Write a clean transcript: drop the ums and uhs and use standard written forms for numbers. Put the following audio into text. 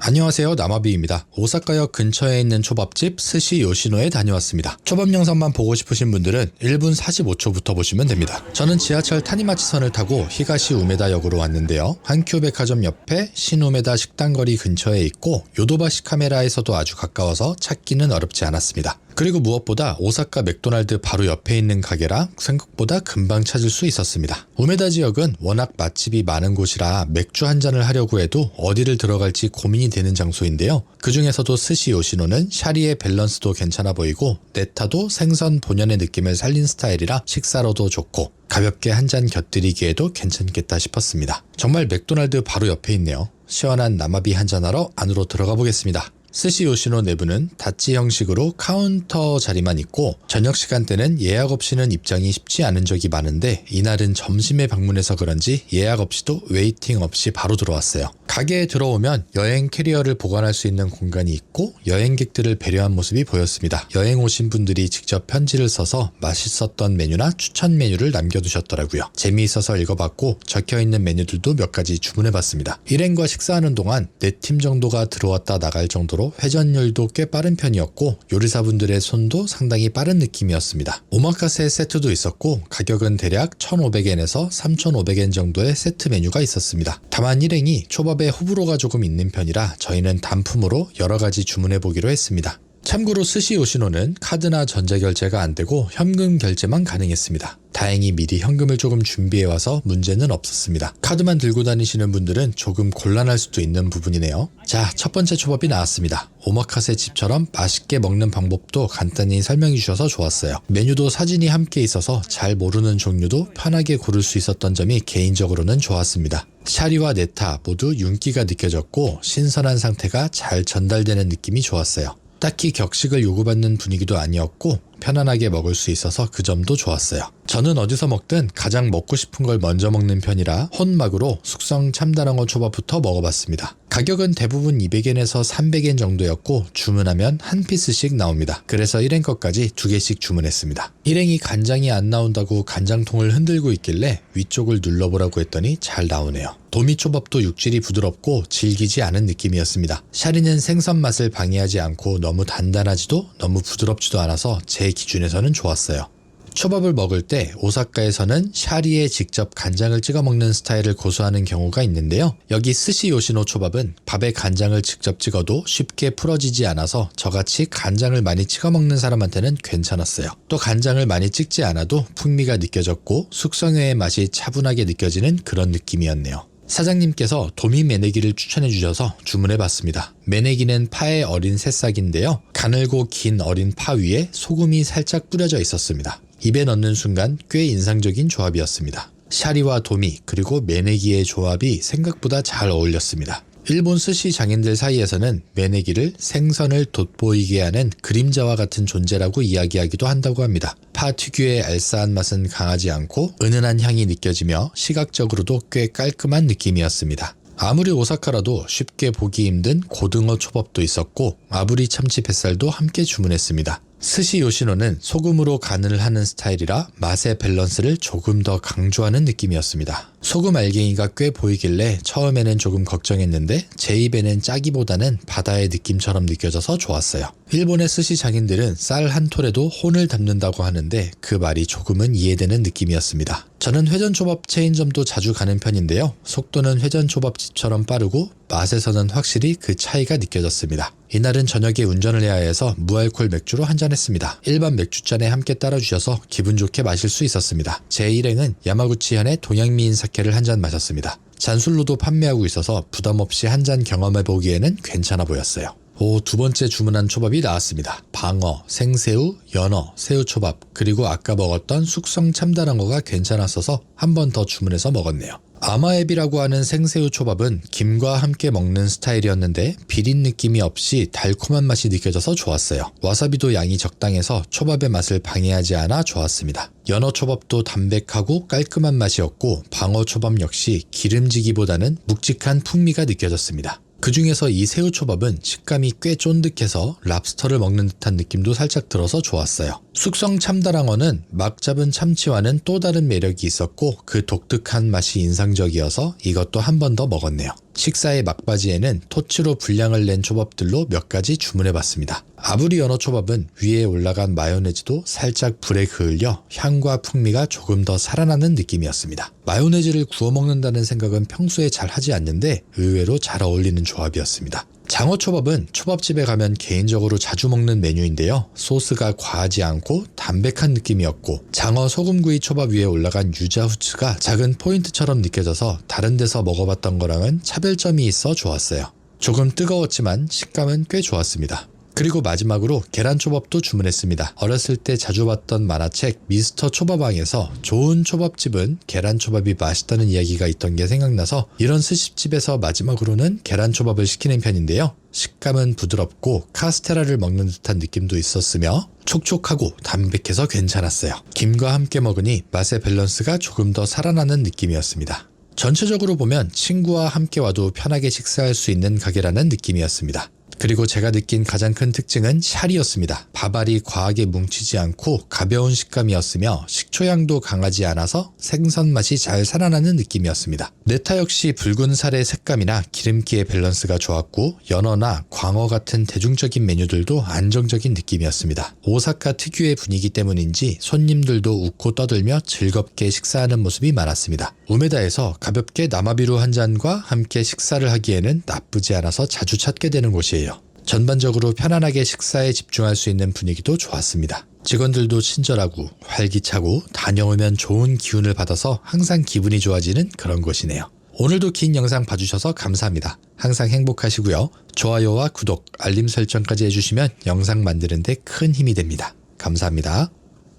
안녕하세요, 나마비입니다. 오사카역 근처에 있는 초밥집 스시 요시노에 다녀왔습니다. 초밥 영상만 보고 싶으신 분들은 1분 45초부터 보시면 됩니다. 저는 지하철 타니마치선을 타고 히가시 우메다역으로 왔는데요. 한큐 백화점 옆에 신우메다 식당거리 근처에 있고 요도바시 카메라에서도 아주 가까워서 찾기는 어렵지 않았습니다. 그리고 무엇보다 오사카 맥도날드 바로 옆에 있는 가게라 생각보다 금방 찾을 수 있었습니다. 우메다 지역은 워낙 맛집이 많은 곳이라 맥주 한 잔을 하려고 해도 어디를 들어갈지 고민이 되는 장소인데요. 그 중에서도 스시 요시노는 샤리의 밸런스도 괜찮아 보이고 네타도 생선 본연의 느낌을 살린 스타일이라 식사로도 좋고 가볍게 한 잔 곁들이기에도 괜찮겠다 싶었습니다. 정말 맥도날드 바로 옆에 있네요. 시원한 나마비 한잔하러 안으로 들어가 보겠습니다. 스시 요시노 내부는 다찌 형식으로 카운터 자리만 있고 저녁 시간대는 예약 없이는 입장이 쉽지 않은 적이 많은데 이날은 점심에 방문해서 그런지 예약 없이도 웨이팅 없이 바로 들어왔어요. 가게에 들어오면 여행 캐리어를 보관할 수 있는 공간이 있고 여행객들을 배려한 모습이 보였습니다. 여행 오신 분들이 직접 편지를 써서 맛있었던 메뉴나 추천 메뉴를 남겨두셨더라고요. 재미있어서 읽어봤고 적혀있는 메뉴들도 몇 가지 주문해봤습니다. 일행과 식사하는 동안 4팀 정도가 들어왔다 나갈 정도로 회전율도 꽤 빠른 편이었고 요리사분들의 손도 상당히 빠른 느낌이었습니다. 오마카세 세트도 있었고 가격은 대략 1,500엔에서 3,500엔 정도의 세트 메뉴가 있었습니다. 다만 일행이 초밥에 호불호가 조금 있는 편이라 저희는 단품으로 여러가지 주문해보기로 했습니다. 참고로 스시 요시노는 카드나 전자결제가 안되고 현금 결제만 가능했습니다. 다행히 미리 현금을 조금 준비해와서 문제는 없었습니다. 카드만 들고 다니시는 분들은 조금 곤란할 수도 있는 부분이네요. 자, 첫 번째 초밥이 나왔습니다. 오마카세 집처럼 맛있게 먹는 방법도 간단히 설명해 주셔서 좋았어요. 메뉴도 사진이 함께 있어서 잘 모르는 종류도 편하게 고를 수 있었던 점이 개인적으로는 좋았습니다. 샤리와 네타 모두 윤기가 느껴졌고 신선한 상태가 잘 전달되는 느낌이 좋았어요. 딱히 격식을 요구받는 분위기도 아니었고 편안하게 먹을 수 있어서 그 점도 좋았어요. 저는 어디서 먹든 가장 먹고 싶은 걸 먼저 먹는 편이라 혼막으로 숙성 참다랑어 초밥부터 먹어봤습니다. 가격은 대부분 200엔에서 300엔 정도였고 주문하면 한 피스씩 나옵니다. 그래서 일행 것까지 2개씩 주문했습니다. 일행이 간장이 안 나온다고 간장통을 흔들고 있길래 위쪽을 눌러보라고 했더니 잘 나오네요. 도미초밥도 육질이 부드럽고 질기지 않은 느낌이었습니다. 샤리는 생선 맛을 방해하지 않고 너무 단단하지도 너무 부드럽지도 않아서 제 기준에서는 좋았어요. 초밥을 먹을 때 오사카에서는 샤리에 직접 간장을 찍어 먹는 스타일을 고수하는 경우가 있는데요. 여기 스시 요시노 초밥은 밥에 간장을 직접 찍어도 쉽게 풀어지지 않아서 저같이 간장을 많이 찍어 먹는 사람한테는 괜찮았어요. 또 간장을 많이 찍지 않아도 풍미가 느껴졌고 숙성회의 맛이 차분하게 느껴지는 그런 느낌이었네요. 사장님께서 도미 메네기를 추천해 주셔서 주문해 봤습니다. 메네기는 파의 어린 새싹인데요. 가늘고 긴 어린 파 위에 소금이 살짝 뿌려져 있었습니다. 입에 넣는 순간 꽤 인상적인 조합이었습니다. 샤리와 도미 그리고 메네기의 조합이 생각보다 잘 어울렸습니다. 일본 스시 장인들 사이에서는 메네기를 생선을 돋보이게 하는 그림자와 같은 존재라고 이야기하기도 한다고 합니다. 파 특유의 알싸한 맛은 강하지 않고 은은한 향이 느껴지며 시각적으로도 꽤 깔끔한 느낌이었습니다. 아무리 오사카라도 쉽게 보기 힘든 고등어 초밥도 있었고 아부리 참치 뱃살도 함께 주문했습니다. 스시 요시노는 소금으로 간을 하는 스타일이라 맛의 밸런스를 조금 더 강조하는 느낌이었습니다. 소금 알갱이가 꽤 보이길래 처음에는 조금 걱정했는데 제 입에는 짜기보다는 바다의 느낌처럼 느껴져서 좋았어요. 일본의 스시 장인들은 쌀 한 톨에도 혼을 담는다고 하는데 그 말이 조금은 이해되는 느낌이었습니다. 저는 회전초밥 체인점도 자주 가는 편인데요. 속도는 회전초밥집처럼 빠르고 맛에서는 확실히 그 차이가 느껴졌습니다. 이날은 저녁에 운전을 해야 해서 무알콜 맥주로 한잔했습니다. 일반 맥주잔에 함께 따라주셔서 기분 좋게 마실 수 있었습니다. 제 일행은 야마구치현의 동양미인 사케를 한 잔 마셨습니다. 잔술로도 판매하고 있어서 부담없이 한 잔 경험해보기에는 괜찮아 보였어요. 두 번째 주문한 초밥이 나왔습니다. 방어, 생새우, 연어, 새우초밥 그리고 아까 먹었던 숙성 참다랑어가 괜찮았어서 한 번 더 주문해서 먹었네요. 아마에비라고 하는 생새우 초밥은 김과 함께 먹는 스타일이었는데 비린 느낌이 없이 달콤한 맛이 느껴져서 좋았어요. 와사비도 양이 적당해서 초밥의 맛을 방해하지 않아 좋았습니다. 연어 초밥도 담백하고 깔끔한 맛이었고 방어 초밥 역시 기름지기보다는 묵직한 풍미가 느껴졌습니다. 그 중에서 이 새우초밥은 식감이 꽤 쫀득해서 랍스터를 먹는 듯한 느낌도 살짝 들어서 좋았어요. 숙성 참다랑어는 막 잡은 참치와는 또 다른 매력이 있었고 그 독특한 맛이 인상적이어서 이것도 한 번 더 먹었네요. 식사의 막바지에는 토치로 분량을 낸 초밥들로 몇 가지 주문해봤습니다. 아부리 연어 초밥은 위에 올라간 마요네즈도 살짝 불에 그을려 향과 풍미가 조금 더 살아나는 느낌이었습니다. 마요네즈를 구워 먹는다는 생각은 평소에 잘 하지 않는데 의외로 잘 어울리는 조합이었습니다. 장어초밥은 초밥집에 가면 개인적으로 자주 먹는 메뉴인데요. 소스가 과하지 않고 담백한 느낌이었고 장어 소금구이 초밥 위에 올라간 유자 후추가 작은 포인트처럼 느껴져서 다른 데서 먹어봤던 거랑은 차별점이 있어 좋았어요. 조금 뜨거웠지만 식감은 꽤 좋았습니다. 그리고 마지막으로 계란초밥도 주문했습니다. 어렸을 때 자주 봤던 만화책 미스터 초밥왕에서 좋은 초밥집은 계란초밥이 맛있다는 이야기가 있던 게 생각나서 이런 스시집에서 마지막으로는 계란초밥을 시키는 편인데요. 식감은 부드럽고 카스테라를 먹는 듯한 느낌도 있었으며 촉촉하고 담백해서 괜찮았어요. 김과 함께 먹으니 맛의 밸런스가 조금 더 살아나는 느낌이었습니다. 전체적으로 보면 친구와 함께 와도 편하게 식사할 수 있는 가게라는 느낌이었습니다. 그리고 제가 느낀 가장 큰 특징은 샤리였습니다. 밥알이 과하게 뭉치지 않고 가벼운 식감이었으며 식초향도 강하지 않아서 생선 맛이 잘 살아나는 느낌이었습니다. 네타 역시 붉은 살의 색감이나 기름기의 밸런스가 좋았고 연어나 광어 같은 대중적인 메뉴들도 안정적인 느낌이었습니다. 오사카 특유의 분위기 때문인지 손님들도 웃고 떠들며 즐겁게 식사하는 모습이 많았습니다. 우메다에서 가볍게 나마비루 한 잔과 함께 식사를 하기에는 나쁘지 않아서 자주 찾게 되는 곳이에요. 전반적으로 편안하게 식사에 집중할 수 있는 분위기도 좋았습니다. 직원들도 친절하고 활기차고 다녀오면 좋은 기운을 받아서 항상 기분이 좋아지는 그런 곳이네요. 오늘도 긴 영상 봐주셔서 감사합니다. 항상 행복하시고요. 좋아요와 구독, 알림 설정까지 해주시면 영상 만드는 데 큰 힘이 됩니다. 감사합니다.